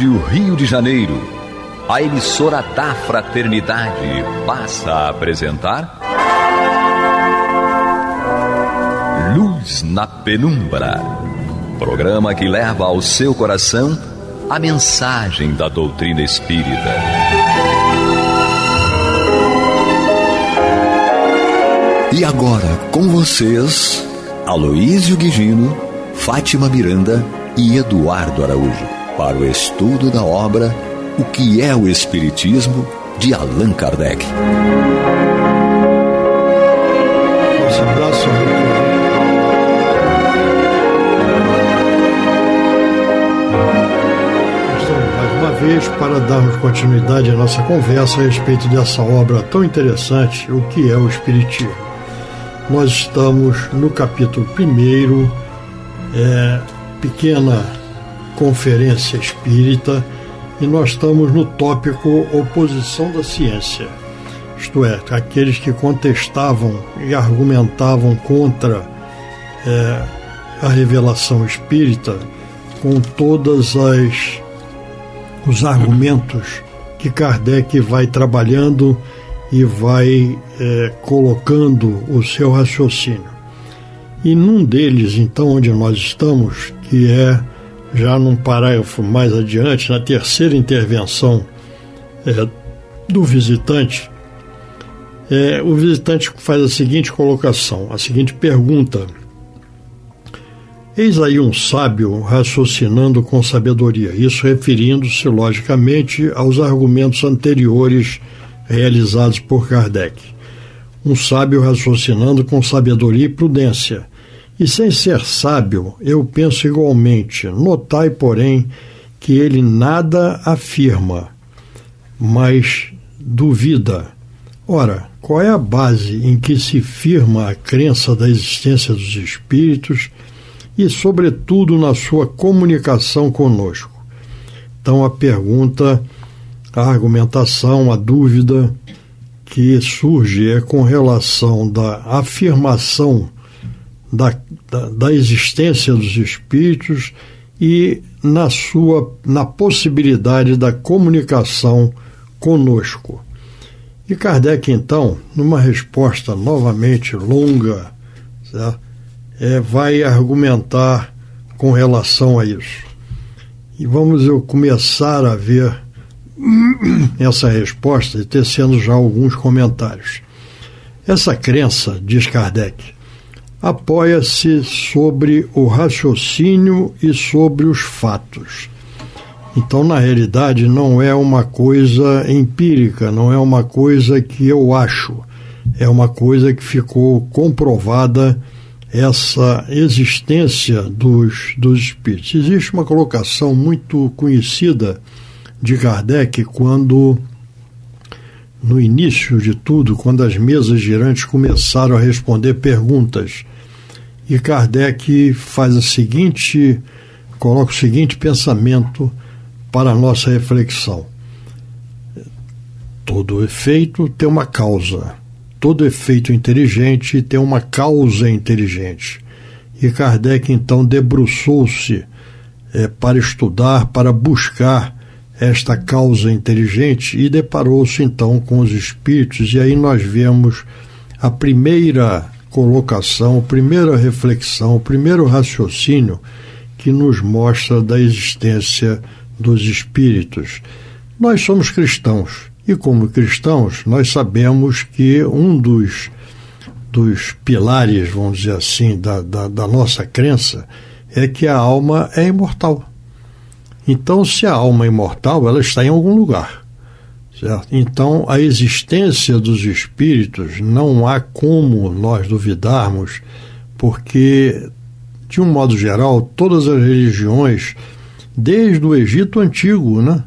Rádio Rio de Janeiro, a emissora da Fraternidade, passa a apresentar Luz na Penumbra, programa que leva ao seu coração a mensagem da doutrina espírita. E agora, com vocês, Aloísio Guigino, Fátima Miranda e Eduardo Araújo, para o estudo da obra O que é o Espiritismo, de Allan Kardec. Nosso abraço. Estamos mais uma vez para darmos continuidade à nossa conversa a respeito dessa obra tão interessante, O que é o Espiritismo. Nós estamos no capítulo 1, pequena conferência espírita, e nós estamos no tópico oposição da ciência, isto é, aqueles que contestavam e argumentavam contra a revelação espírita com todos os argumentos que Kardec vai trabalhando e vai colocando o seu raciocínio. E num deles, então, onde nós estamos, que é já num parágrafo mais adiante, na terceira intervenção do visitante, o visitante faz a seguinte colocação, a seguinte pergunta: eis aí um sábio raciocinando com sabedoria, isso referindo-se, logicamente, aos argumentos anteriores realizados por Kardec. Um sábio raciocinando com sabedoria e prudência. E sem ser sábio, eu penso igualmente. Notai, porém, que ele nada afirma, mas duvida. Ora, qual é a base em que se firma a crença da existência dos espíritos e, sobretudo, na sua comunicação conosco? Então, a pergunta, a argumentação, a dúvida que surge é com relação da afirmação da existência dos espíritos e na possibilidade da comunicação conosco. E Kardec, então, numa resposta novamente longa, certo? Vai argumentar com relação a isso. E vamos começar a ver essa resposta e tecendo já alguns comentários. Essa crença, diz Kardec, apoia-se sobre o raciocínio e sobre os fatos. Então, na realidade, não é uma coisa empírica, não é uma coisa que eu acho, é uma coisa que ficou comprovada, essa existência dos espíritos. Existe uma colocação muito conhecida de Kardec quando, no início de tudo, quando as mesas girantes começaram a responder perguntas, e Kardec coloca o seguinte pensamento para a nossa reflexão: todo efeito tem uma causa, todo efeito inteligente tem uma causa inteligente. E Kardec então debruçou-se para estudar, para buscar esta causa inteligente, e deparou-se então com os espíritos, e aí nós vemos a primeira colocação, a primeira reflexão, o primeiro raciocínio que nos mostra da existência dos espíritos. Nós somos cristãos, e como cristãos nós sabemos que um dos pilares, vamos dizer assim, da nossa crença é que a alma é imortal. Então, se a alma é imortal, ela está em algum lugar, certo? Então, a existência dos espíritos não há como nós duvidarmos, porque, de um modo geral, todas as religiões, desde o Egito Antigo, né?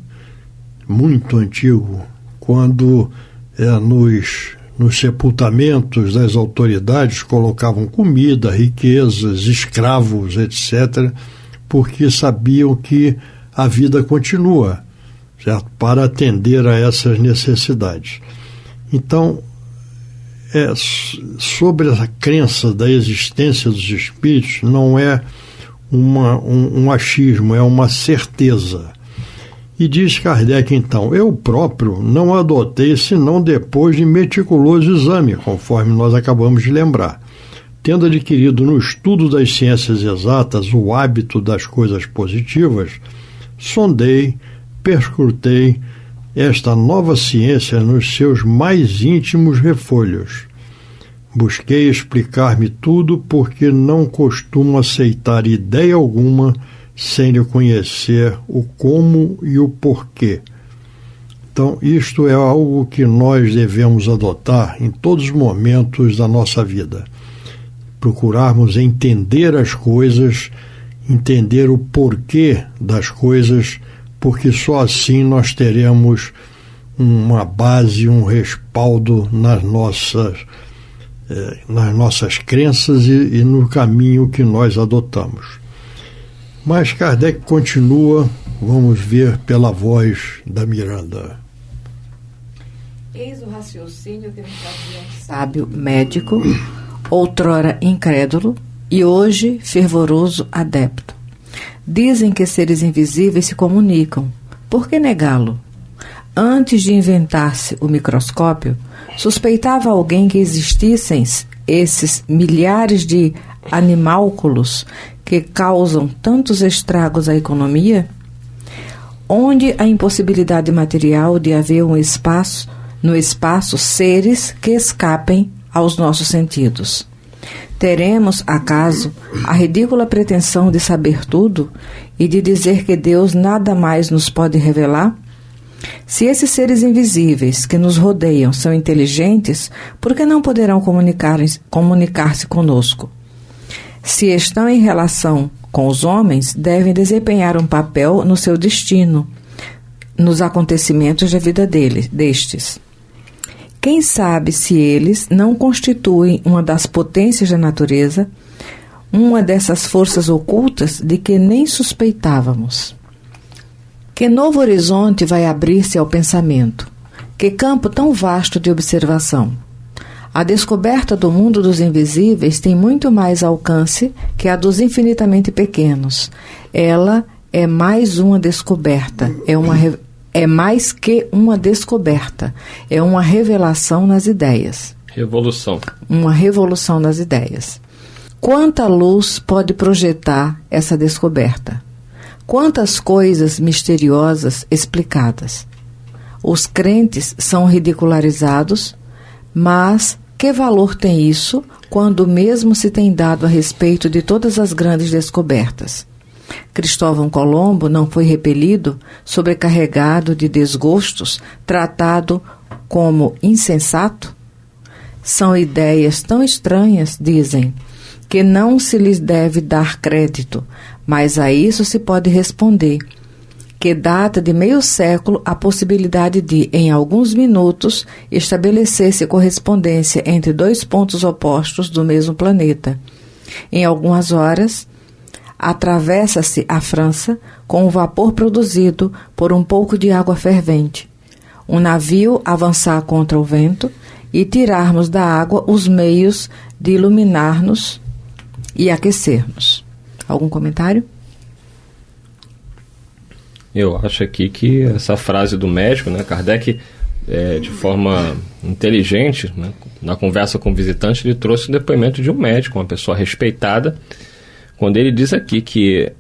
Muito antigo, quando nos sepultamentos das autoridades colocavam comida, riquezas, escravos, etc., porque sabiam que a vida continua, certo? Para atender a essas necessidades. Então, sobre a crença da existência dos espíritos, não é um achismo, é uma certeza. E diz Kardec então: eu próprio não adotei senão depois de meticuloso exame, conforme nós acabamos de lembrar. Tendo adquirido no estudo das ciências exatas o hábito das coisas positivas, sondei, perscrutei esta nova ciência nos seus mais íntimos refolhos. Busquei explicar-me tudo porque não costumo aceitar ideia alguma sem lhe conhecer o como e o porquê. Então, isto é algo que nós devemos adotar em todos os momentos da nossa vida. Procurarmos entender as coisas, entender o porquê das coisas, porque só assim nós teremos uma base, um respaldo nas nossas crenças e no caminho que nós adotamos. Mas Kardec continua, vamos ver pela voz da Miranda. Eis o raciocínio que nos adiante sábio médico, outrora incrédulo e hoje fervoroso adepto. Dizem que seres invisíveis se comunicam. Por que negá-lo? Antes de inventar-se o microscópio, suspeitava alguém que existissem esses milhares de animálculos que causam tantos estragos à economia? Onde a impossibilidade material de haver no espaço seres que escapem aos nossos sentidos? Teremos, acaso, a ridícula pretensão de saber tudo e de dizer que Deus nada mais nos pode revelar? Se esses seres invisíveis que nos rodeiam são inteligentes, por que não poderão comunicar-se conosco? Se estão em relação com os homens, devem desempenhar um papel no seu destino, nos acontecimentos da vida destes. Quem sabe se eles não constituem uma das potências da natureza, uma dessas forças ocultas de que nem suspeitávamos? Que novo horizonte vai abrir-se ao pensamento? Que campo tão vasto de observação! A descoberta do mundo dos invisíveis tem muito mais alcance que a dos infinitamente pequenos. Ela é mais uma descoberta, é mais que uma descoberta, é uma revelação nas ideias. Revolução. Uma revolução nas ideias. Quanta luz pode projetar essa descoberta? Quantas coisas misteriosas explicadas? Os crentes são ridicularizados, mas que valor tem isso quando mesmo se tem dado a respeito de todas as grandes descobertas? Cristóvão Colombo não foi repelido, sobrecarregado de desgostos, tratado como insensato? São ideias tão estranhas, dizem, que não se lhes deve dar crédito, mas a isso se pode responder, que data de meio século a possibilidade de, em alguns minutos, estabelecer-se correspondência entre dois pontos opostos do mesmo planeta. Em algumas horas, atravessa-se a França com o vapor produzido por um pouco de água fervente. Um navio avançar contra o vento e tirarmos da água os meios de iluminar-nos e aquecer-nos. Algum comentário? Eu acho aqui que essa frase do médico, né, Kardec, de forma inteligente, né, na conversa com o visitante, ele trouxe o depoimento de um médico, uma pessoa respeitada, quando ele diz aqui que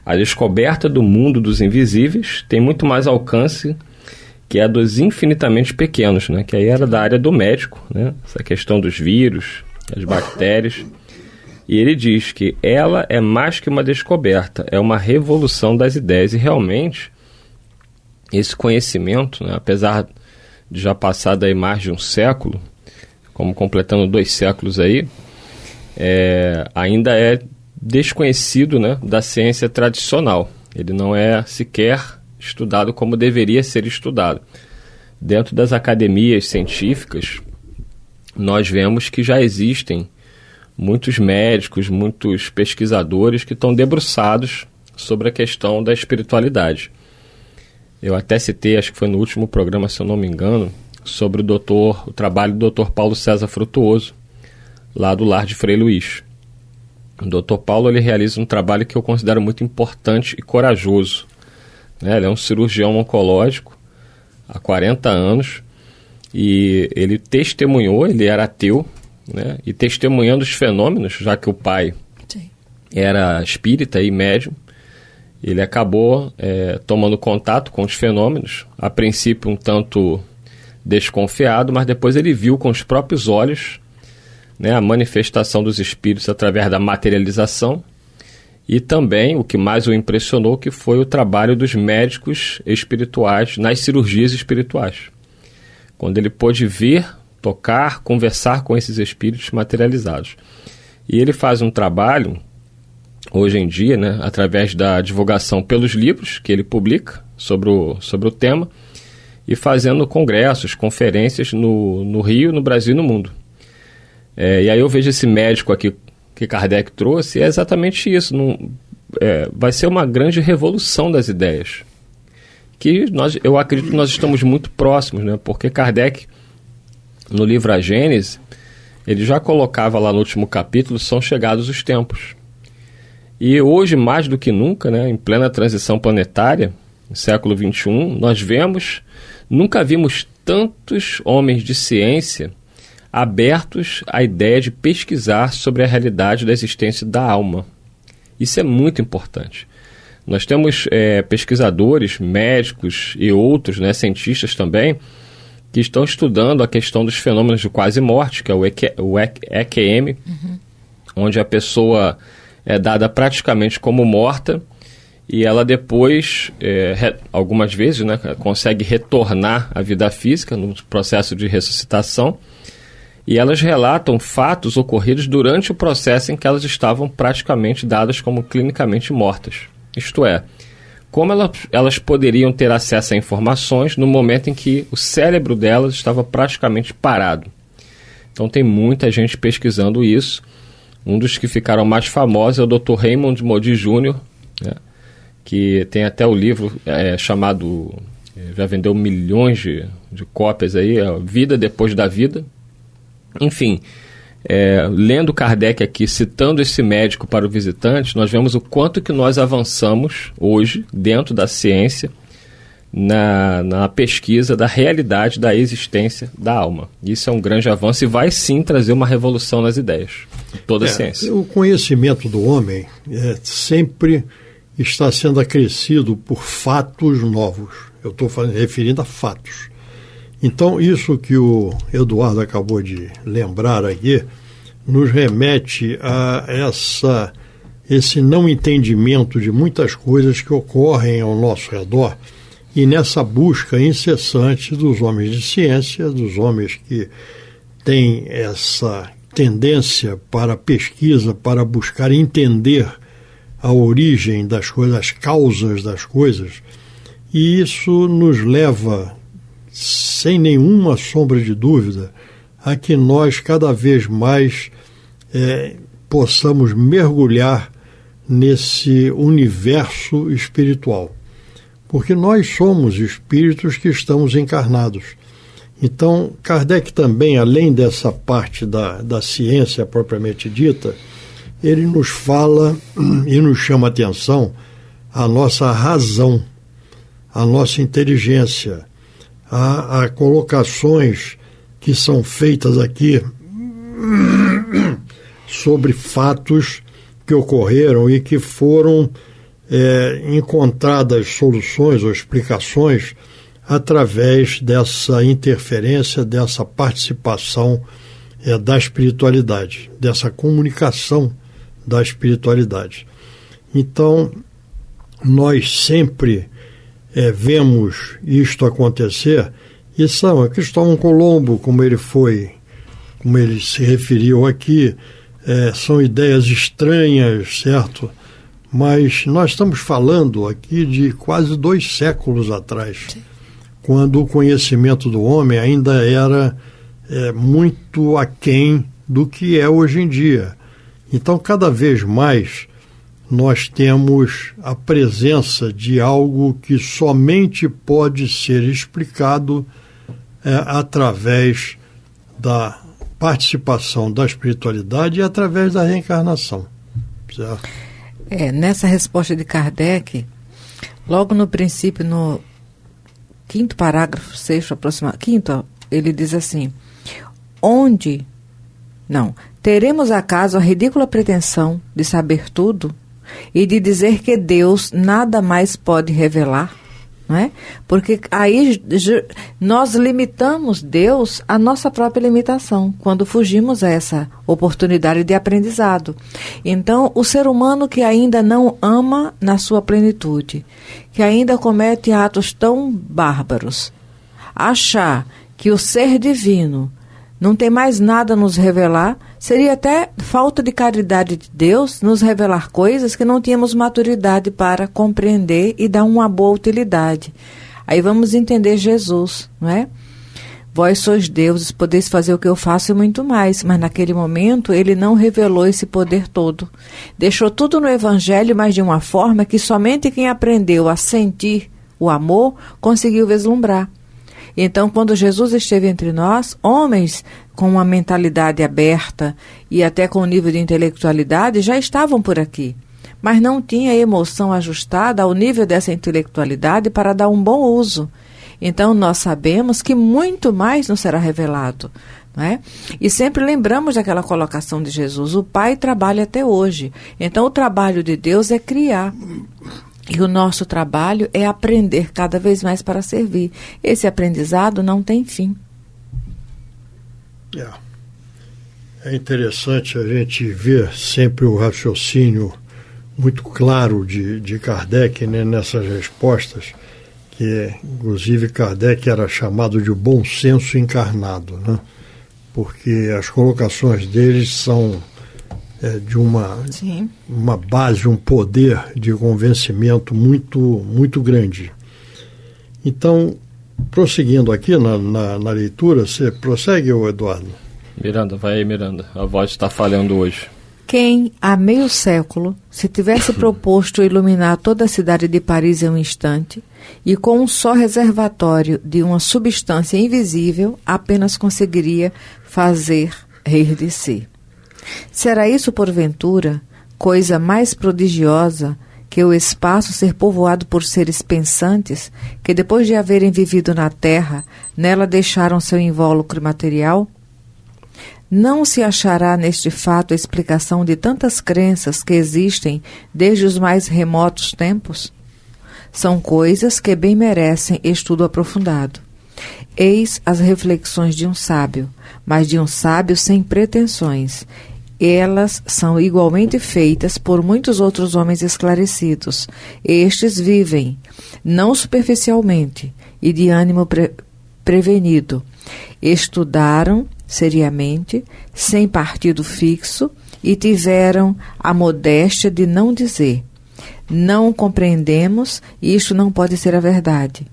a descoberta do mundo dos invisíveis tem muito mais alcance que a dos infinitamente pequenos, né, que aí era da área do médico, né, essa questão dos vírus, das bactérias. E ele diz que ela é mais que uma descoberta, é uma revolução das ideias. E realmente, esse conhecimento, né, apesar de já passar daí mais de um século, como completando 2 séculos aí, ainda é desconhecido, né, da ciência tradicional. Ele não é sequer estudado como deveria ser estudado. Dentro das academias científicas, nós vemos que já existem muitos médicos, muitos pesquisadores que estão debruçados sobre a questão da espiritualidade. Eu até citei, acho que foi no último programa, se eu não me engano, sobre o trabalho do Dr. Paulo César Frutuoso, lá do Lar de Frei Luís. O Dr. Paulo ele realiza um trabalho que eu considero muito importante e corajoso né? Ele é um cirurgião oncológico há 40 anos e ele testemunhou, ele era ateu, né? E testemunhando os fenômenos, já que o pai era espírita e médium, ele acabou tomando contato com os fenômenos, a princípio um tanto desconfiado, mas depois ele viu com os próprios olhos, né, a manifestação dos espíritos através da materialização e também o que mais o impressionou, que foi o trabalho dos médicos espirituais nas cirurgias espirituais, quando ele pôde ver, tocar, conversar com esses espíritos materializados. E ele faz um trabalho hoje em dia, né, através da divulgação pelos livros que ele publica sobre o tema e fazendo congressos, conferências no Rio, no Brasil e no mundo. E aí eu vejo esse médico aqui que Kardec trouxe, é exatamente isso. Vai ser uma grande revolução das ideias, que eu acredito que nós estamos muito próximos, né, porque Kardec, no livro A Gênese, ele já colocava lá no último capítulo, são chegados os tempos. E hoje, mais do que nunca, né, em plena transição planetária, no século XXI, nunca vimos tantos homens de ciência abertos à ideia de pesquisar sobre a realidade da existência da alma. Isso é muito importante. Nós temos pesquisadores, médicos e outros, né, cientistas também, que estão estudando a questão dos fenômenos de quase morte, que é o EQM, onde a pessoa é dada praticamente como morta e ela depois, algumas vezes, né, consegue retornar à vida física no processo de ressuscitação, e elas relatam fatos ocorridos durante o processo em que elas estavam praticamente dadas como clinicamente mortas. Isto é, como elas poderiam ter acesso a informações no momento em que o cérebro delas estava praticamente parado. Então tem muita gente pesquisando isso. Um dos que ficaram mais famosos é o Dr. Raymond Moody Jr., né, que tem até o livro chamado, já vendeu milhões de cópias aí, Vida Depois da Vida. Enfim, lendo Kardec aqui, citando esse médico para o visitante, nós vemos o quanto que nós avançamos hoje dentro da ciência na pesquisa da realidade da existência da alma. Isso é um grande avanço e vai sim trazer uma revolução nas ideias, toda a ciência. O conhecimento do homem sempre está sendo acrescido por fatos novos. Eu estou referindo a fatos. Então, isso que o Eduardo acabou de lembrar aqui nos remete a esse não entendimento de muitas coisas que ocorrem ao nosso redor e nessa busca incessante dos homens de ciência, dos homens que têm essa tendência para a pesquisa, para buscar entender a origem das coisas, as causas das coisas, e isso nos leva, sem nenhuma sombra de dúvida, a que nós cada vez mais possamos mergulhar nesse universo espiritual. Porque nós somos espíritos que estamos encarnados. Então, Kardec também, além dessa parte da ciência propriamente dita, ele nos fala e nos chama a atenção a nossa razão, a nossa inteligência, a colocações que são feitas aqui sobre fatos que ocorreram e que foram encontradas soluções ou explicações através dessa interferência, dessa participação da espiritualidade, dessa comunicação da espiritualidade. Então, nós sempre vemos isto acontecer, e são Cristóvão Colombo, como ele se referiu aqui, são ideias estranhas, certo? Mas nós estamos falando aqui de quase 2 séculos atrás, sim, quando o conhecimento do homem ainda era muito aquém do que é hoje em dia. Então, cada vez mais, nós temos a presença de algo que somente pode ser explicado através da participação da espiritualidade e através da reencarnação, certo? Nessa resposta de Kardec, Logo no princípio, no quinto parágrafo, sexto aproximado, quinto, ele diz assim: teremos acaso a ridícula pretensão de saber tudo e de dizer que Deus nada mais pode revelar? Não é? Porque aí nós limitamos Deus à nossa própria limitação, quando fugimos a essa oportunidade de aprendizado. Então, o ser humano que ainda não ama na sua plenitude, que ainda comete atos tão bárbaros, achar que o ser divino não tem mais nada a nos revelar, seria até falta de caridade de Deus nos revelar coisas que não tínhamos maturidade para compreender e dar uma boa utilidade. Aí vamos entender Jesus, não é? Vós sois deuses, podeis fazer o que eu faço e muito mais. Mas naquele momento ele não revelou esse poder todo. Deixou tudo no Evangelho, mas de uma forma que somente quem aprendeu a sentir o amor conseguiu vislumbrar. Então, quando Jesus esteve entre nós, homens com uma mentalidade aberta e até com um nível de intelectualidade já estavam por aqui, mas não tinha emoção ajustada ao nível dessa intelectualidade para dar um bom uso. Então, nós sabemos que muito mais nos será revelado, não é? E sempre lembramos daquela colocação de Jesus: o Pai trabalha até hoje. Então, o trabalho de Deus é criar. E o nosso trabalho é aprender cada vez mais para servir. Esse aprendizado não tem fim. É interessante a gente ver sempre o raciocínio muito claro de Kardec, né, nessas respostas, que inclusive Kardec era chamado de bom senso encarnado, né? Porque as colocações deles são de uma base, um poder de convencimento muito grande. Então, prosseguindo aqui na leitura, você prossegue, Eduardo? Miranda, vai aí, Miranda. A voz está falhando hoje. Quem, há meio século, se tivesse proposto iluminar toda a cidade de Paris em um instante, e com um só reservatório de uma substância invisível, apenas conseguiria fazer rir de si. Será isso, porventura, coisa mais prodigiosa que o espaço ser povoado por seres pensantes que, depois de haverem vivido na terra, nela deixaram seu invólucro material? Não se achará neste fato a explicação de tantas crenças que existem desde os mais remotos tempos? São coisas que bem merecem estudo aprofundado. Eis as reflexões de um sábio, mas de um sábio sem pretensões. Elas são igualmente feitas por muitos outros homens esclarecidos. Estes vivem, não superficialmente, e de ânimo prevenido. Estudaram seriamente, sem partido fixo, e tiveram a modéstia de não dizer: não compreendemos, e isto não pode ser a verdade.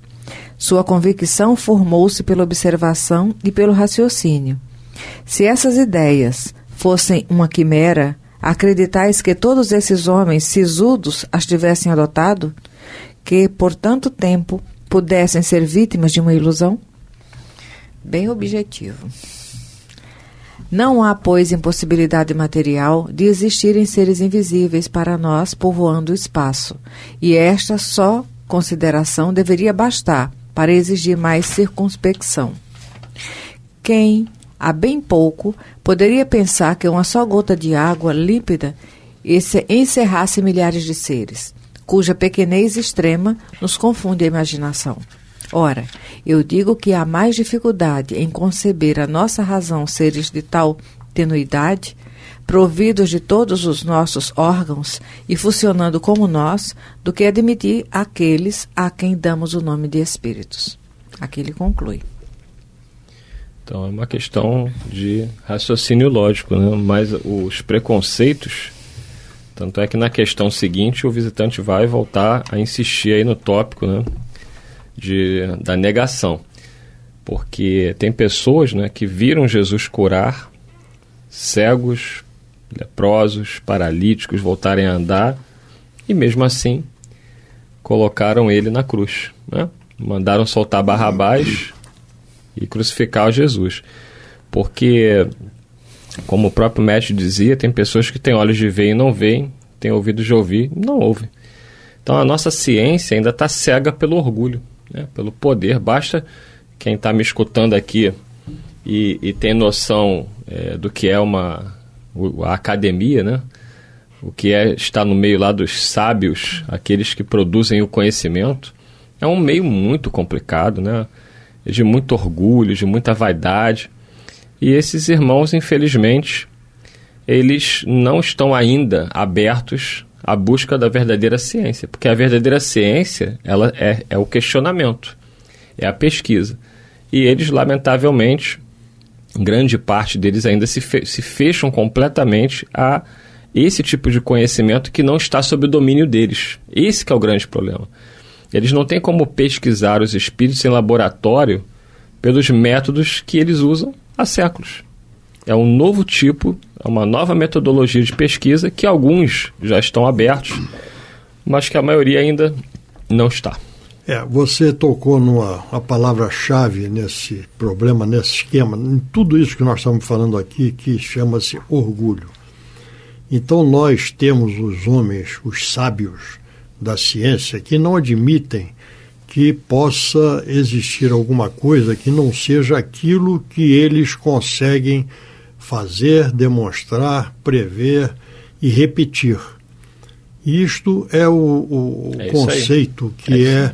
Sua convicção formou-se pela observação e pelo raciocínio. Se essas ideias fossem uma quimera, acreditais que todos esses homens sisudos as tivessem adotado, que por tanto tempo pudessem ser vítimas de uma ilusão? Bem objetivo. Não há, pois, impossibilidade material de existirem seres invisíveis para nós povoando o espaço, e esta só consideração deveria bastar para exigir mais circunspecção. Quem, há bem pouco, poderia pensar que uma só gota de água límpida encerrasse milhares de seres, cuja pequenez extrema nos confunde a imaginação? Ora, eu digo que há mais dificuldade em conceber a nossa razão seres de tal tenuidade, providos de todos os nossos órgãos e funcionando como nós, do que admitir aqueles a quem damos o nome de espíritos. Aqui ele conclui. Então é uma questão de raciocínio lógico, né? Mas os preconceitos, tanto é que na questão seguinte o visitante vai voltar a insistir aí no tópico, né, da negação. Porque tem pessoas, né, que viram Jesus curar cegos, leprosos, paralíticos voltarem a andar e mesmo assim colocaram ele na cruz, né? Mandaram soltar Barrabás e crucificar Jesus, porque, como o próprio mestre dizia, tem pessoas que têm olhos de ver e não veem, têm ouvidos de ouvir e não ouvem. Então a nossa ciência ainda está cega pelo orgulho, né? Pelo poder. Basta quem está me escutando aqui e tem noção do que é a academia, né? O que é estar no meio lá dos sábios, aqueles que produzem o conhecimento. É um meio muito complicado, né? De muito orgulho, de muita vaidade. E esses irmãos, infelizmente, eles não estão ainda abertos à busca da verdadeira ciência. Porque a verdadeira ciência, ela é o questionamento, é a pesquisa. E eles, lamentavelmente, grande parte deles ainda se fecham completamente a esse tipo de conhecimento que não está sob o domínio deles. Esse que é o grande problema. Eles não têm como pesquisar os espíritos em laboratório pelos métodos que eles usam há séculos. É um novo tipo, é uma nova metodologia de pesquisa que alguns já estão abertos, mas que a maioria ainda não está. Você tocou a palavra-chave nesse problema, nesse esquema, em tudo isso que nós estamos falando aqui, que chama-se orgulho. Então nós temos os homens, os sábios da ciência, que não admitem que possa existir alguma coisa que não seja aquilo que eles conseguem fazer, demonstrar, prever e repetir. Isto é o conceito que é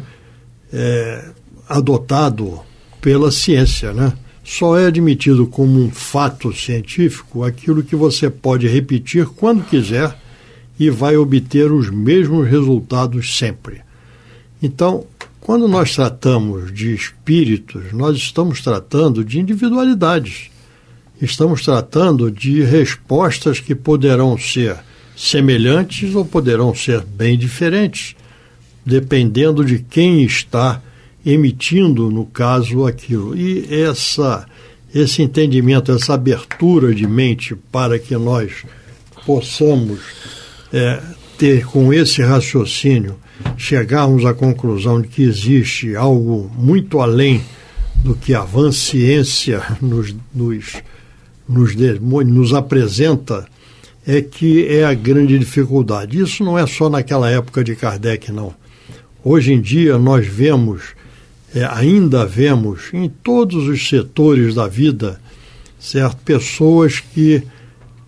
adotado pela ciência, né? Só é admitido como um fato científico aquilo que você pode repetir quando quiser e vai obter os mesmos resultados sempre. Então, quando nós tratamos de espíritos, nós estamos tratando de individualidades. Estamos tratando de respostas que poderão ser semelhantes ou poderão ser bem diferentes, dependendo de quem está emitindo, no caso, aquilo. E esse entendimento, essa abertura de mente para que nós possamos ter, com esse raciocínio, chegarmos à conclusão de que existe algo muito além do que a vã ciência nos apresenta, é que é a grande dificuldade. Isso não é só naquela época de Kardec, não. Hoje em dia nós ainda vemos em todos os setores da vida, certo? Pessoas que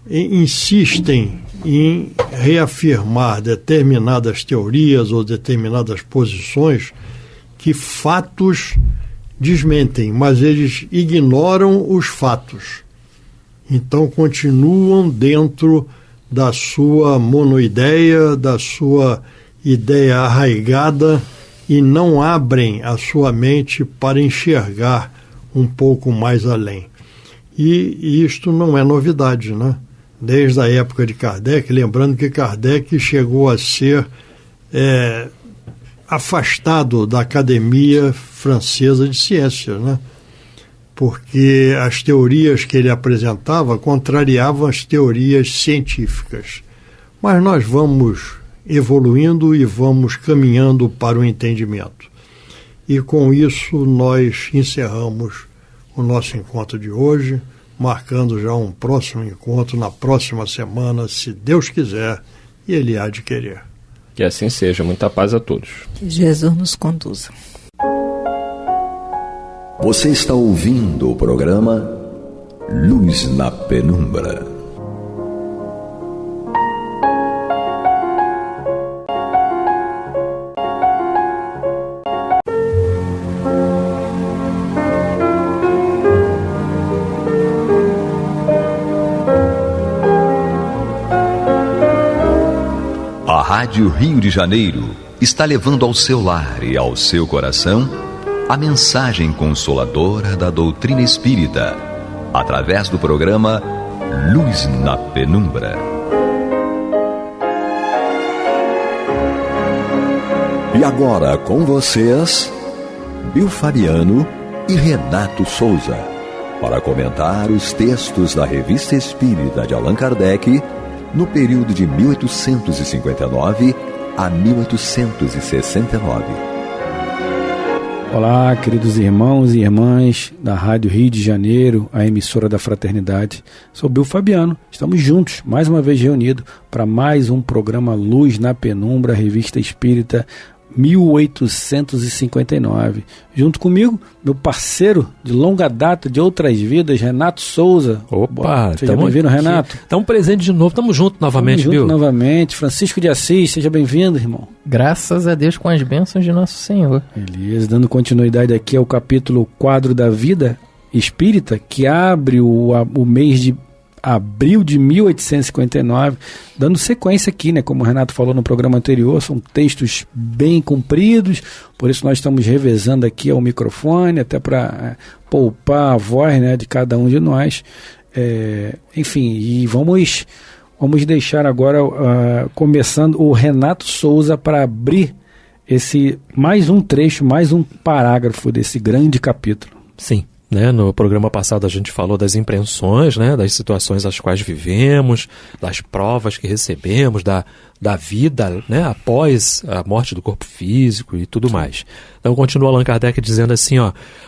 insistem em reafirmar determinadas teorias ou determinadas posições que fatos desmentem, mas eles ignoram os fatos. Então continuam dentro da sua monoideia, da sua ideia arraigada e não abrem a sua mente para enxergar um pouco mais além. E isto não é novidade, né? Desde a época de Kardec, lembrando que Kardec chegou a ser afastado da Academia Francesa de Ciências, né? Porque as teorias que ele apresentava contrariavam as teorias científicas. Mas nós vamos evoluindo e vamos caminhando para o entendimento. E com isso nós encerramos o nosso encontro de hoje, marcando já um próximo encontro na próxima semana, se Deus quiser, e Ele há de querer. Que assim seja. Muita paz a todos. Que Jesus nos conduza. Você está ouvindo o programa Luz na Penumbra. A Rádio Rio de Janeiro está levando ao seu lar e ao seu coração a mensagem consoladora da doutrina espírita, através do programa Luz na Penumbra. E agora com vocês, Bill Fabiano e Renato Souza, para comentar os textos da Revista Espírita de Allan Kardec no período de 1859 a 1869. Olá, queridos irmãos e irmãs da Rádio Rio de Janeiro, a emissora da Fraternidade. Sou Bill Fabiano. Estamos juntos, mais uma vez reunidos, para mais um programa Luz na Penumbra, Revista Espírita 1859. Junto comigo, meu parceiro de longa data, de outras vidas, Renato Souza. Opa, seja bem-vindo, Renato. Estamos presentes de novo, estamos juntos novamente, viu? Novamente. Francisco de Assis, seja bem-vindo, irmão. Graças a Deus, com as bênçãos de Nosso Senhor. Beleza, dando continuidade aqui ao capítulo Quadro da Vida Espírita, que abre o mês de abril de 1859, dando sequência aqui, né? Como o Renato falou no programa anterior, são textos bem compridos, por isso nós estamos revezando aqui ao microfone, até para poupar a voz, né, de cada um de nós. Enfim, e vamos deixar agora, começando, o Renato Souza para abrir mais um trecho, mais um parágrafo desse grande capítulo. Sim. No programa passado a gente falou das impressões, das situações às quais vivemos, das provas que recebemos, da vida após a morte do corpo físico e tudo mais. Então continua Allan Kardec dizendo assim,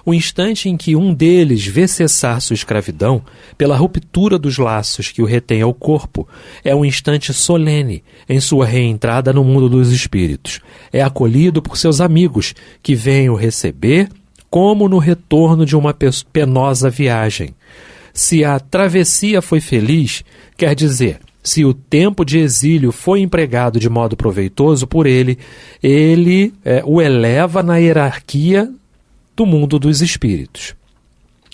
o instante em que um deles vê cessar sua escravidão pela ruptura dos laços que o retém ao corpo, é um instante solene em sua reentrada no mundo dos espíritos. É acolhido por seus amigos que vêm o receber como no retorno de uma penosa viagem. Se a travessia foi feliz, quer dizer, se o tempo de exílio foi empregado de modo proveitoso por ele o eleva na hierarquia do mundo dos espíritos.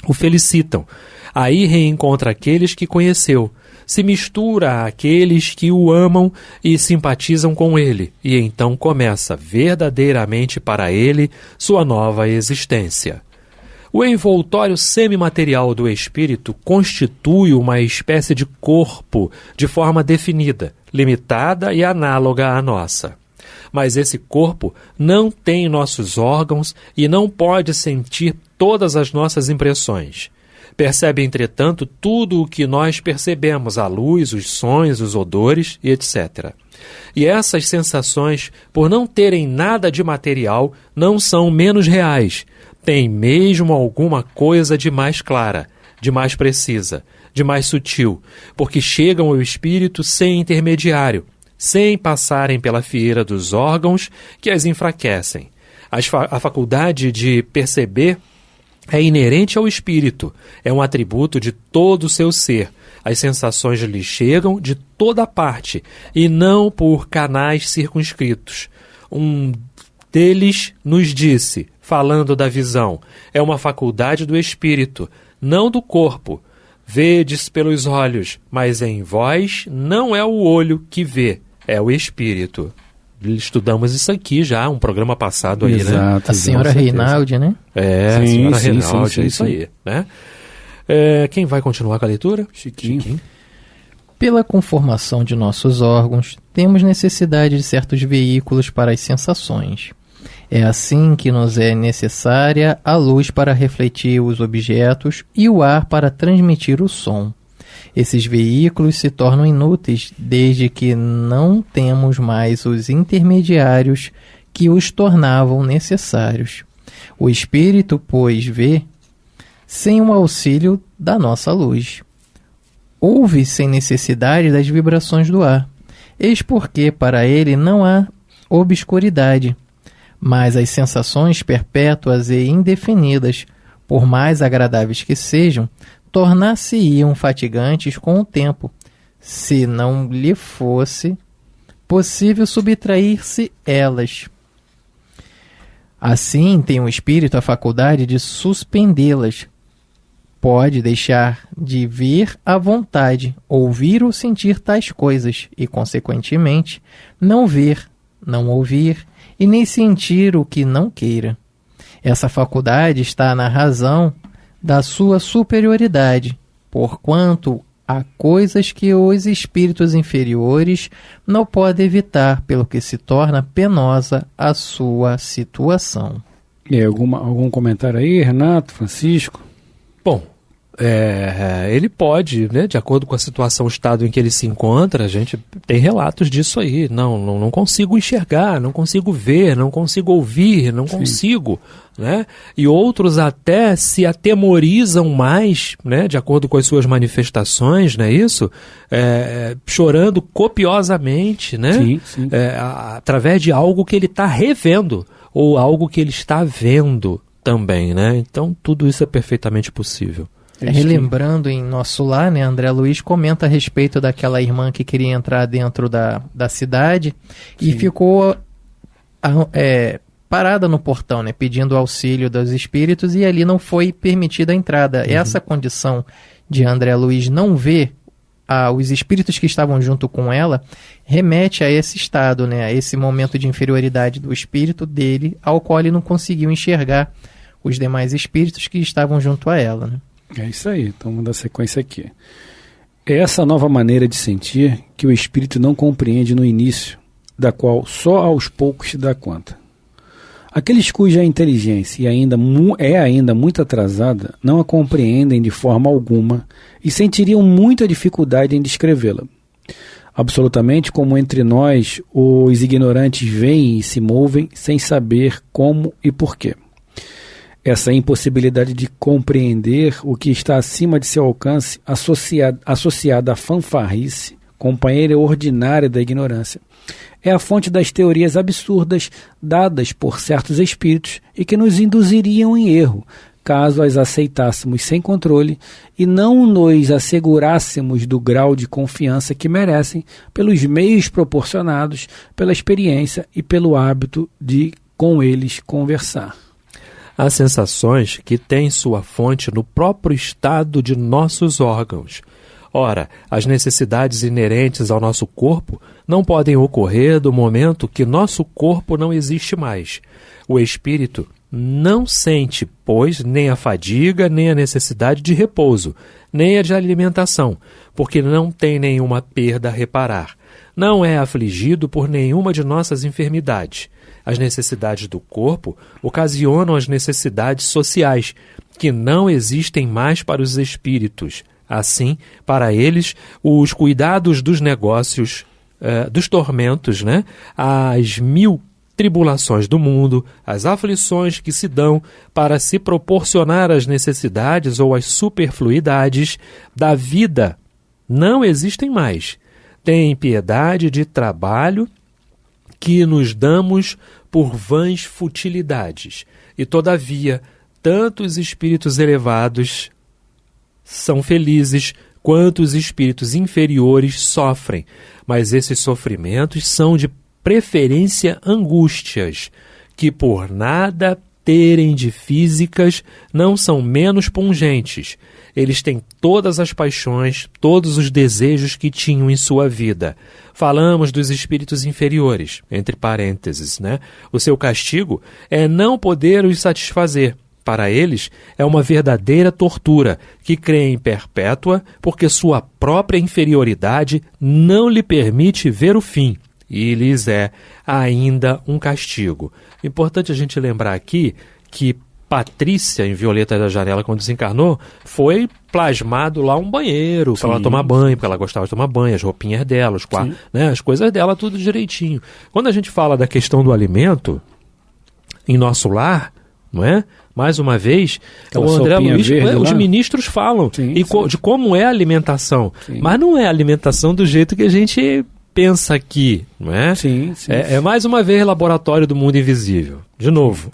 O felicitam. Aí reencontra aqueles que conheceu, se mistura àqueles que o amam e simpatizam com ele, e então começa verdadeiramente para ele sua nova existência. O envoltório semimaterial do espírito constitui uma espécie de corpo de forma definida, limitada e análoga à nossa. Mas esse corpo não tem nossos órgãos e não pode sentir todas as nossas impressões. Percebe, entretanto, tudo o que nós percebemos, a luz, os sons, os odores e etc. E essas sensações, por não terem nada de material, não são menos reais. Têm mesmo alguma coisa de mais clara, de mais precisa, de mais sutil, porque chegam ao espírito sem intermediário, sem passarem pela fieira dos órgãos que as enfraquecem. A faculdade de perceber é inerente ao espírito, é um atributo de todo o seu ser. As sensações lhe chegam de toda parte e não por canais circunscritos. Um deles nos disse, falando da visão, é uma faculdade do espírito, não do corpo. Vedes pelos olhos, mas em vós não é o olho que vê, é o espírito. Estudamos isso aqui já, um programa passado aí, Exato, né? A senhora Reinaldi, né? A senhora Reinaldi, é isso aí, né? Quem vai continuar com a leitura? Chiquinho. Pela conformação de nossos órgãos, temos necessidade de certos veículos para as sensações. É assim que nos é necessária a luz para refletir os objetos e o ar para transmitir o som. Esses veículos se tornam inúteis desde que não temos mais os intermediários que os tornavam necessários. O espírito, pois, vê sem o auxílio da nossa luz. Ouve sem necessidade das vibrações do ar. Eis porque para ele não há obscuridade, mas as sensações perpétuas e indefinidas, por mais agradáveis que sejam, tornar-se-iam fatigantes com o tempo, se não lhe fosse possível subtrair-se elas. Assim, tem o espírito a faculdade de suspendê-las. Pode deixar de ver à vontade, ouvir ou sentir tais coisas, e, consequentemente, não ver, não ouvir e nem sentir o que não queira. Essa faculdade está na razão da sua superioridade, porquanto há coisas que os espíritos inferiores não podem evitar, pelo que se torna penosa a sua situação. E aí, algum comentário aí, Renato, Francisco? Bom, ele pode, né, de acordo com a situação, o estado em que ele se encontra, a gente tem relatos disso aí. Não consigo enxergar, não consigo ver, não consigo ouvir, não consigo, né? E outros até se atemorizam mais, né, de acordo com as suas manifestações, não é isso? Chorando copiosamente, né? Sim. Através de algo que ele está revendo ou algo que ele está vendo também, né? Então tudo isso é perfeitamente possível. Relembrando em Nosso Lar, né, André Luiz comenta a respeito daquela irmã que queria entrar dentro da cidade e ficou parada no portão, né, pedindo auxílio dos espíritos, e ali não foi permitida a entrada. Essa condição de André Luiz não ver os espíritos que estavam junto com ela remete a esse estado, né, a esse momento de inferioridade do espírito dele, ao qual ele não conseguiu enxergar os demais espíritos que estavam junto a ela, né? É isso aí, então vamos dar sequência aqui. É essa nova maneira de sentir que o espírito não compreende no início, da qual só aos poucos se dá conta. Aqueles cuja inteligência é ainda muito atrasada não a compreendem de forma alguma e sentiriam muita dificuldade em descrevê-la. Absolutamente como entre nós os ignorantes veem e se movem sem saber como e porquê. Essa impossibilidade de compreender o que está acima de seu alcance, associada à fanfarrice, companheira ordinária da ignorância, é a fonte das teorias absurdas dadas por certos espíritos e que nos induziriam em erro, caso as aceitássemos sem controle e não nos assegurássemos do grau de confiança que merecem pelos meios proporcionados, pela experiência e pelo hábito de com eles conversar. Há sensações que têm sua fonte no próprio estado de nossos órgãos. Ora, as necessidades inerentes ao nosso corpo não podem ocorrer do momento que nosso corpo não existe mais. O espírito não sente, pois, nem a fadiga, nem a necessidade de repouso, nem a de alimentação, porque não tem nenhuma perda a reparar. Não é afligido por nenhuma de nossas enfermidades. As necessidades do corpo ocasionam as necessidades sociais, que não existem mais para os espíritos. Assim, para eles, os cuidados dos negócios, dos tormentos, né? As 1000 tribulações do mundo, as aflições que se dão para se proporcionar as necessidades ou as superfluidades da vida não existem mais. Tem piedade de trabalho que nos damos por vãs futilidades. E, todavia, tanto os espíritos elevados são felizes, quanto os espíritos inferiores sofrem. Mas esses sofrimentos são de preferência angústias, que por nada terem de físicas não são menos pungentes. Eles têm todas as paixões, todos os desejos que tinham em sua vida. Falamos dos espíritos inferiores, entre parênteses, né? O seu castigo é não poder os satisfazer. Para eles, é uma verdadeira tortura, que creem perpétua, porque sua própria inferioridade não lhe permite ver o fim, e lhes é ainda um castigo. Importante a gente lembrar aqui que Patrícia, em Violeta da Janela, quando desencarnou, foi plasmado lá um banheiro para ela tomar banho, porque ela gostava de tomar banho, as roupinhas dela, as coisas dela, tudo direitinho. Quando a gente fala da questão do alimento, em Nosso Lar, não é? Mais uma vez, o André Luiz, os ministros falam de como é a alimentação, mas não é a alimentação do jeito que a gente pensa aqui, não é? É mais uma vez Laboratório do Mundo Invisível. De novo.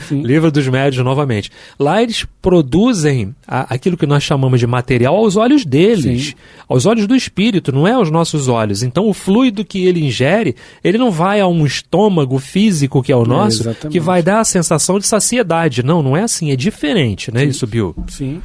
Livro dos Médiuns novamente. Lá eles produzem aquilo que nós chamamos de material aos olhos deles, aos olhos do espírito, não é aos nossos olhos. Então o fluido que ele ingere, ele não vai a um estômago físico que é o nosso, que vai dar a sensação de saciedade. Não é assim, é diferente, né? Isso, Bill? Sim.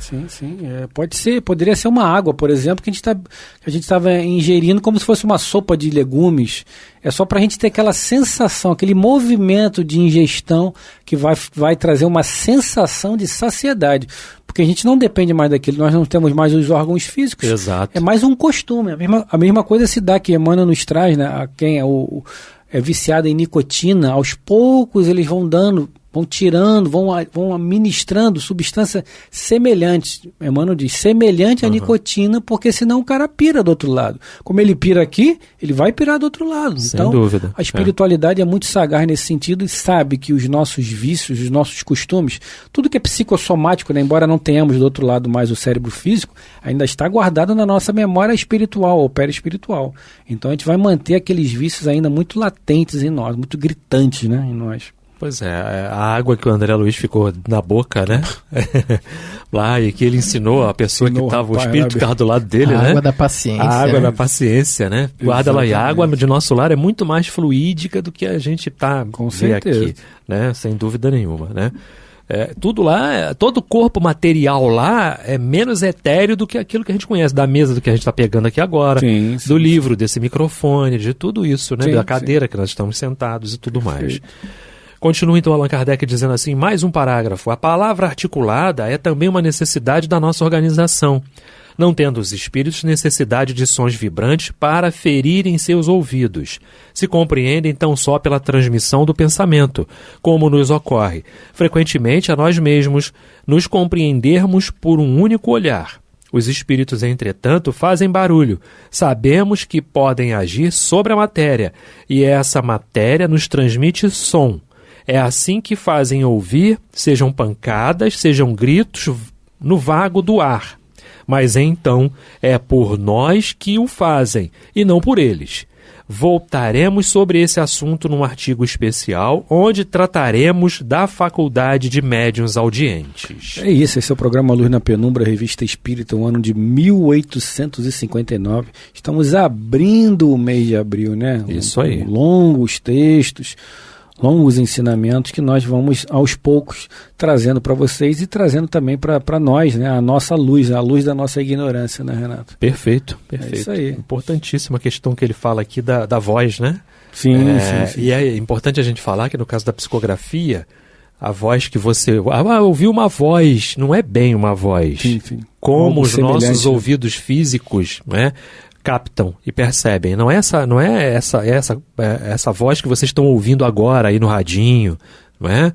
Poderia ser uma água, por exemplo, que a gente estava ingerindo como se fosse uma sopa de legumes. É só para a gente ter aquela sensação, aquele movimento de ingestão que vai trazer uma sensação de saciedade. Porque a gente não depende mais daquilo, nós não temos mais os órgãos físicos. Exato. É mais um costume. A mesma coisa se dá que Emmanuel nos traz, né? A quem é viciado em nicotina, aos poucos eles vão dando vão tirando, vão administrando substância semelhante, Emmanuel diz, semelhante à nicotina, porque senão o cara pira do outro lado. Como ele pira aqui, ele vai pirar do outro lado. Sem então, dúvida. A espiritualidade é muito sagaz nesse sentido e sabe que os nossos vícios, os nossos costumes, tudo que é psicossomático, né, embora não tenhamos do outro lado mais o cérebro físico, ainda está guardado na nossa memória espiritual ou perispiritual. Então a gente vai manter aqueles vícios ainda muito latentes em nós, muito gritantes, né, em nós. Pois é, a água que o André Luiz ficou na boca, né? Lá, e que ele ensinou a pessoa que estava, o espírito ficava do lado dele, né? A água da paciência. A água da paciência, né? Guarda lá, e a água de nosso lar é muito mais fluídica do que a gente vê aqui, né? Sem dúvida nenhuma, né? Tudo lá, todo o corpo material lá é menos etéreo do que aquilo que a gente conhece, da mesa do que a gente está pegando aqui agora, do livro, desse microfone, de tudo isso, né? Da cadeira que nós estamos sentados e tudo mais. Continua então Allan Kardec dizendo assim, mais um parágrafo. A palavra articulada é também uma necessidade da nossa organização, não tendo os espíritos necessidade de sons vibrantes para ferirem seus ouvidos. Se compreendem tão só pela transmissão do pensamento, como nos ocorre, frequentemente a nós mesmos, nos compreendermos por um único olhar. Os espíritos, entretanto, fazem barulho. Sabemos que podem agir sobre a matéria, e essa matéria nos transmite som. É assim que fazem ouvir, sejam pancadas, sejam gritos no vago do ar. Mas então é por nós que o fazem, e não por eles. Voltaremos sobre esse assunto num artigo especial, onde trataremos da faculdade de médiuns audientes. É isso, esse é o programa Luz na Penumbra, Revista Espírita, o ano de 1859. Estamos abrindo o mês de abril, né? Isso aí. Longos textos, longos ensinamentos que nós vamos aos poucos trazendo para vocês e trazendo também para nós, né, a nossa luz, a luz da nossa ignorância, né, Renato? Perfeito. É isso aí. Importantíssima a questão que ele fala aqui da voz, né? Sim. E é importante a gente falar que no caso da psicografia, a voz que você... ouviu uma voz, não é bem uma voz. Sim. Como os nossos ouvidos físicos, né, captam e percebem. Não é essa voz que vocês estão ouvindo agora aí no radinho, não é?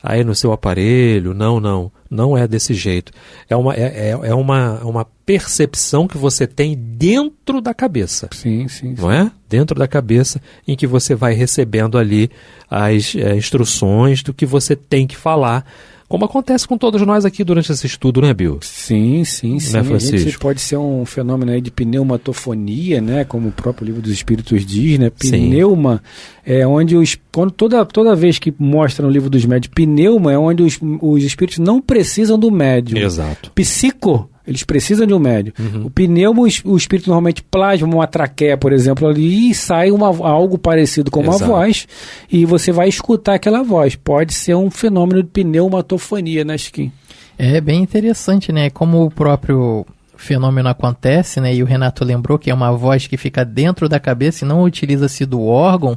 Aí no seu aparelho, não é desse jeito. É uma percepção que você tem dentro da cabeça. Sim. Não é? Dentro da cabeça, em que você vai recebendo ali as instruções do que você tem que falar, como acontece com todos nós aqui durante esse estudo, né, Bill? Sim. Né, Francisco? A gente pode ser um fenômeno aí de pneumatofonia, né? Como o próprio Livro dos Espíritos diz, né? Pneuma é onde toda vez que mostra no Livro dos Médiuns, pneuma é onde os espíritos não precisam do médium. Exato. Psico, eles precisam de um médium. O pneuma, o espírito normalmente plasma uma traqueia, por exemplo, ali e sai algo parecido com uma voz e você vai escutar aquela voz. Pode ser um fenômeno de pneumatofonia, né, Chiquinho? É bem interessante, né? Como o próprio fenômeno acontece, né? E o Renato lembrou que é uma voz que fica dentro da cabeça e não utiliza-se do órgão.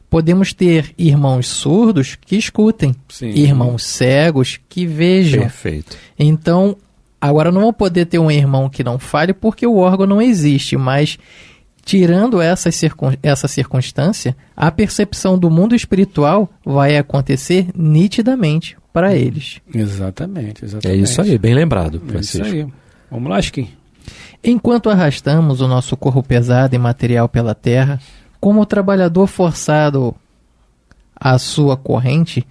Podemos ter irmãos surdos que escutem, irmãos cegos que vejam. Perfeito. Então, agora não vão poder ter um irmão que não fale porque o órgão não existe, mas tirando essa circunstância, a percepção do mundo espiritual vai acontecer nitidamente para eles. Exatamente. É isso aí, bem lembrado, Francisco. É isso aí. Vamos lá, Chiquinho. Enquanto arrastamos o nosso corpo pesado e material pela terra, como o trabalhador forçado à sua corrente,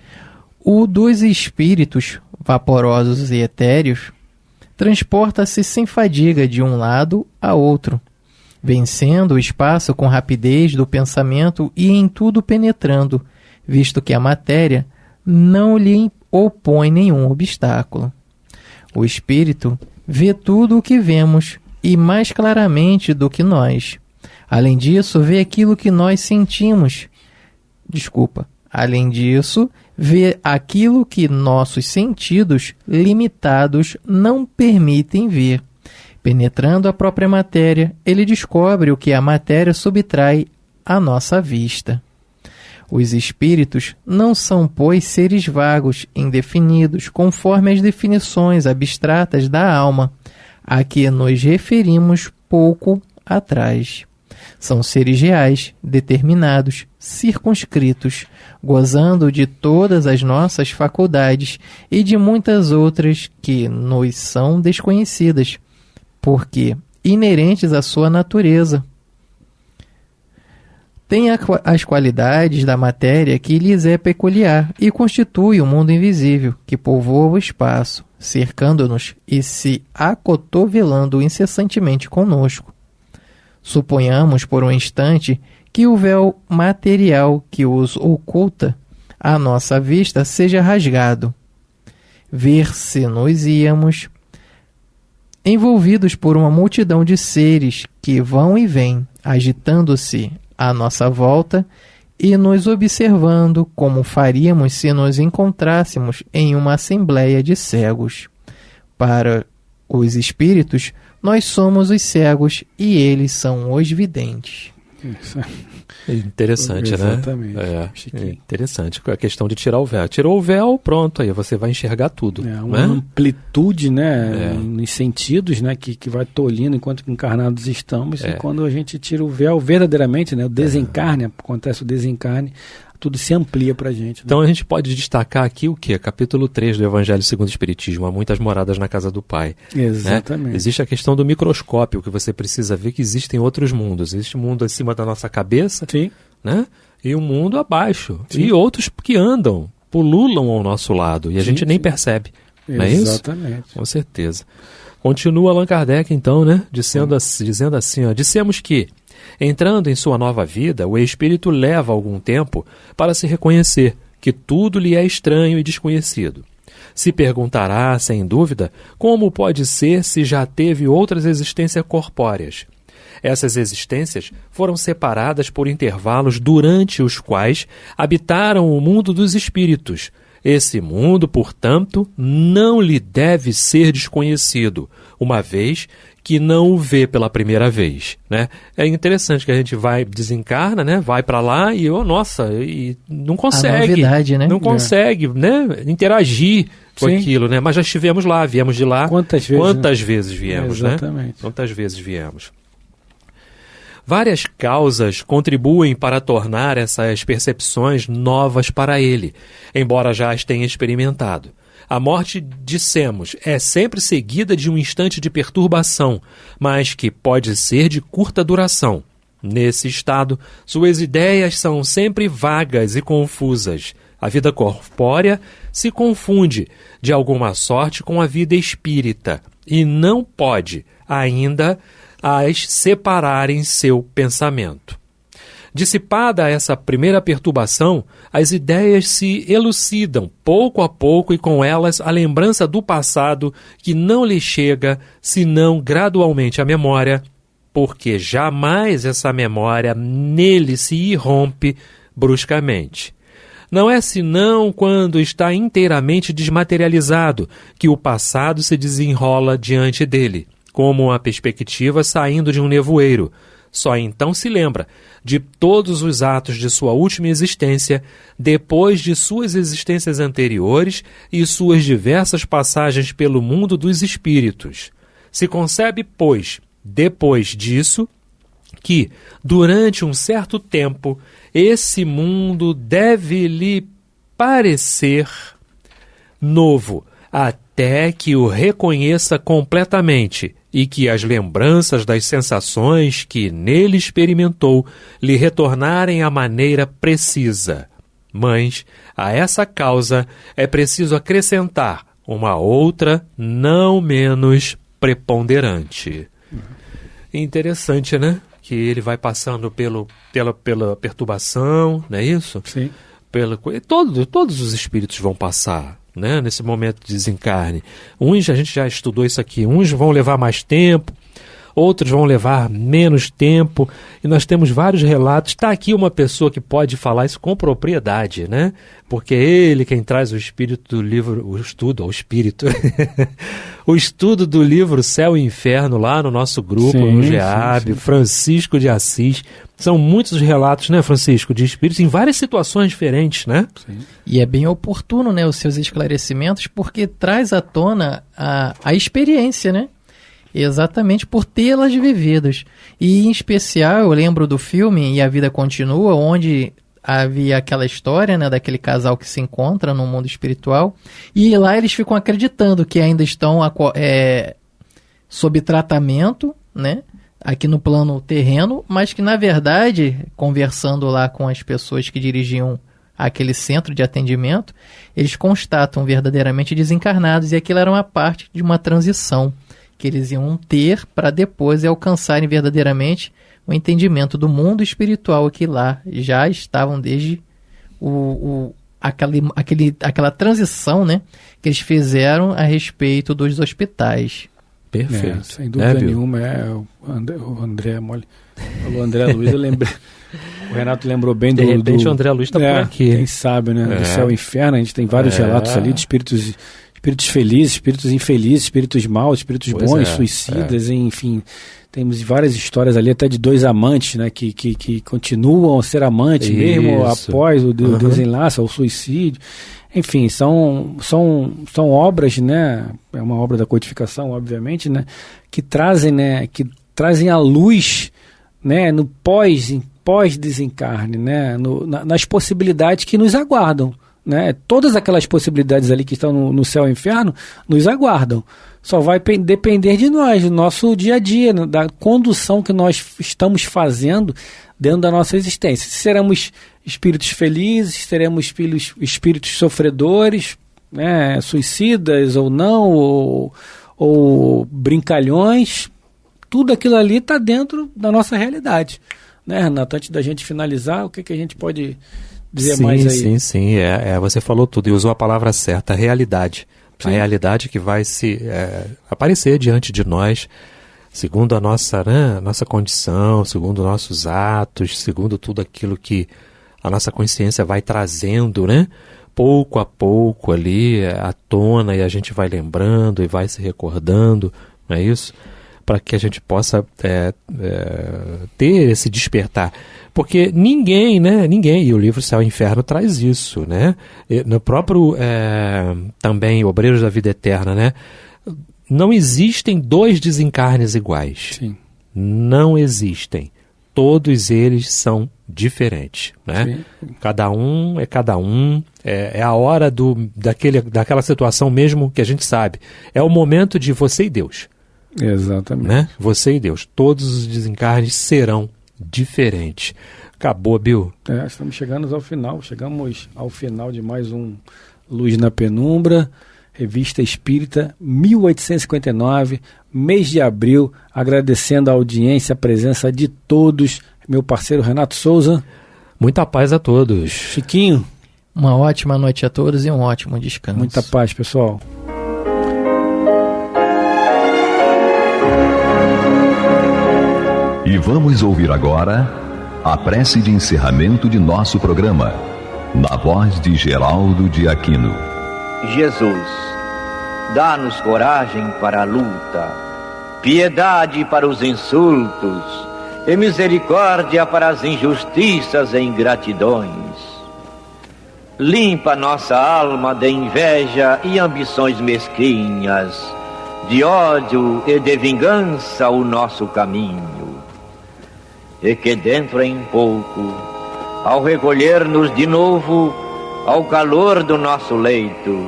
o dos espíritos vaporosos e etéreos transporta-se sem fadiga de um lado a outro, vencendo o espaço com rapidez do pensamento e em tudo penetrando, visto que a matéria não lhe opõe nenhum obstáculo. O espírito vê tudo o que vemos e mais claramente do que nós. Além disso, vê aquilo que nós sentimos. Além disso, vê aquilo que nossos sentidos limitados não permitem ver. Penetrando a própria matéria, ele descobre o que a matéria subtrai à nossa vista. Os espíritos não são, pois, seres vagos, indefinidos, conforme as definições abstratas da alma, a que nos referimos pouco atrás. São seres reais, determinados, circunscritos, gozando de todas as nossas faculdades e de muitas outras que nos são desconhecidas, porque inerentes à sua natureza. Tem as qualidades da matéria que lhes é peculiar e constitui o mundo invisível, que povoa o espaço, cercando-nos e se acotovelando incessantemente conosco. Suponhamos por um instante que o véu material que os oculta à nossa vista seja rasgado. Ver-se-nos-íamos envolvidos por uma multidão de seres que vão e vêm, agitando-se à nossa volta e nos observando como faríamos se nos encontrássemos em uma assembleia de cegos. Para os espíritos, nós somos os cegos e eles são os videntes. Interessante, Exatamente. né? É interessante. A questão de tirar o véu. Tirou o véu, pronto, aí você vai enxergar tudo. Uma amplitude, né? Nos sentidos, né? Que vai tolhindo enquanto encarnados estamos. E quando a gente tira o véu, verdadeiramente, né? O desencarne, acontece o desencarne, tudo se amplia pra gente. Né? Então a gente pode destacar aqui o quê? Capítulo 3 do Evangelho segundo o Espiritismo. Há muitas moradas na casa do Pai. Exatamente. Né? Existe a questão do microscópio, que você precisa ver que existem outros mundos. Existe um mundo acima da nossa cabeça, sim, né? E um mundo abaixo. Sim. E outros que andam, pululam ao nosso lado. E a gente nem percebe. Não é isso? Exatamente. Com certeza. Continua Allan Kardec, então, né? Dizendo assim, ó, dissemos que, entrando em sua nova vida, o espírito leva algum tempo para se reconhecer que tudo lhe é estranho e desconhecido. Se perguntará, sem dúvida, como pode ser se já teve outras existências corpóreas. Essas existências foram separadas por intervalos durante os quais habitaram o mundo dos espíritos. Esse mundo, portanto, não lhe deve ser desconhecido, uma vez que não o vê pela primeira vez, né? É interessante que a gente desencarna, né? Vai para lá e, e não consegue, novidade, né? Não consegue, né? Interagir com aquilo, né? Mas já estivemos lá, viemos de lá. Quantas vezes viemos, exatamente. Né? Quantas vezes viemos. Várias causas contribuem para tornar essas percepções novas para ele, embora já as tenha experimentado. A morte, dissemos, é sempre seguida de um instante de perturbação, mas que pode ser de curta duração. Nesse estado, suas ideias são sempre vagas e confusas. A vida corpórea se confunde, de alguma sorte, com a vida espírita, e não pode, ainda, as separar em seu pensamento. Dissipada essa primeira perturbação, as ideias se elucidam pouco a pouco e com elas a lembrança do passado que não lhe chega, senão gradualmente à memória, porque jamais essa memória nele se irrompe bruscamente. Não é senão quando está inteiramente desmaterializado que o passado se desenrola diante dele, como uma perspectiva saindo de um nevoeiro. Só então se lembra de todos os atos de sua última existência, depois de suas existências anteriores e suas diversas passagens pelo mundo dos espíritos. Se concebe, pois, depois disso, que, durante um certo tempo, esse mundo deve lhe parecer novo, até que o reconheça completamente e que as lembranças das sensações que nele experimentou lhe retornarem à maneira precisa. Mas, a essa causa, é preciso acrescentar uma outra não menos preponderante. Interessante, né? Que ele vai passando pela perturbação, não é isso? Sim. Todos os espíritos vão passar, né, nesse momento de desencarne. Uns, a gente já estudou isso aqui, uns vão levar mais tempo, outros vão levar menos tempo, e nós temos vários relatos. Está aqui uma pessoa que pode falar isso com propriedade, né? Porque é ele quem traz o espírito do livro, o estudo do livro Céu e Inferno lá no nosso grupo, no GEAB, Francisco de Assis. São muitos relatos, né, Francisco, de espíritos em várias situações diferentes, né? Sim. E é bem oportuno, né, os seus esclarecimentos, porque traz à tona a experiência, né? exatamente por tê-las vividas. E em especial eu lembro do filme E a Vida Continua, onde havia aquela história, né, daquele casal que se encontra no mundo espiritual, e lá eles ficam acreditando que ainda estão sob tratamento, né, aqui no plano terreno, mas que na verdade, conversando lá com as pessoas que dirigiam aquele centro de atendimento, eles constatam verdadeiramente desencarnados, e aquilo era uma parte de uma transição que eles iam ter para depois alcançarem verdadeiramente o entendimento do mundo espiritual, que lá já estavam desde aquela transição, né, que eles fizeram a respeito dos hospitais. Perfeito. Sem dúvida nenhuma, o André Mole falou, André Luiz, eu lembrei. O Renato lembrou bem de repente o André Luiz está por aqui. Quem sabe, né? Do céu e inferno, a gente tem vários relatos ali de espíritos felizes, espíritos infelizes, espíritos maus, espíritos bons, suicidas, enfim. Temos várias histórias ali, até de 2 amantes, né? Que continuam a ser amantes mesmo após o desenlace, o suicídio. Enfim, são obras, né? É uma obra da codificação, obviamente, né? Que trazem a luz, né? No pós-desencarne, né? Nas possibilidades que nos aguardam, né? Todas aquelas possibilidades ali que estão no céu e inferno nos aguardam. Só vai depender de nós, do nosso dia a dia, da condução que nós estamos fazendo dentro da nossa existência. Seremos espíritos felizes, seremos espíritos sofredores, né? Suicidas ou não, ou brincalhões. Tudo aquilo ali está dentro da nossa realidade. Né, Renato? Antes da gente finalizar, o que a gente pode dizer mais aí? Sim. Você falou tudo e usou a palavra certa, a realidade. Sim. A realidade que vai aparecer diante de nós, segundo a nossa condição, segundo nossos atos, segundo tudo aquilo que a nossa consciência vai trazendo, né? Pouco a pouco ali à tona, e a gente vai lembrando e vai se recordando, não é isso? Para que a gente possa ter esse despertar. Porque ninguém, e o livro Céu e Inferno traz isso, né? No próprio, também, Obreiros da Vida Eterna, né? Não existem 2 desencarnes iguais. Sim. Não existem. Todos eles são diferentes, né? Sim. Cada um é cada um. É a hora daquela situação mesmo que a gente sabe. É o momento de você e Deus. Exatamente. Né? Você e Deus. Todos os desencarnes serão diferentes. Acabou, Bill. Estamos chegando ao final. Chegamos ao final de mais um Luz na Penumbra, Revista Espírita, 1859, mês de abril. Agradecendo a audiência, a presença de todos. Meu parceiro Renato Souza. Muita paz a todos. Chiquinho. Uma ótima noite a todos e um ótimo descanso. Muita paz, pessoal. E vamos ouvir agora a prece de encerramento de nosso programa, na voz de Geraldo de Aquino. Jesus, dá-nos coragem para a luta, piedade para os insultos e misericórdia para as injustiças e ingratidões. Limpa nossa alma de inveja e ambições mesquinhas, de ódio e de vingança o nosso caminho. E que dentro em pouco, ao recolher-nos de novo ao calor do nosso leito,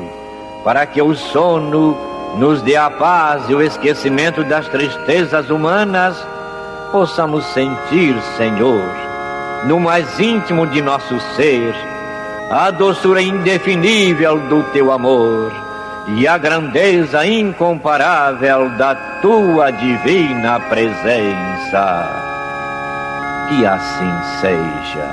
para que o sono nos dê a paz e o esquecimento das tristezas humanas, possamos sentir, Senhor, no mais íntimo de nosso ser, a doçura indefinível do Teu amor e a grandeza incomparável da Tua divina presença. Que assim seja.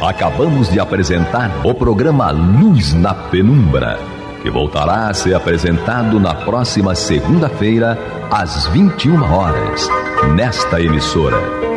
Acabamos de apresentar o programa Luz na Penumbra, que voltará a ser apresentado na próxima segunda-feira, às 21 horas, nesta emissora.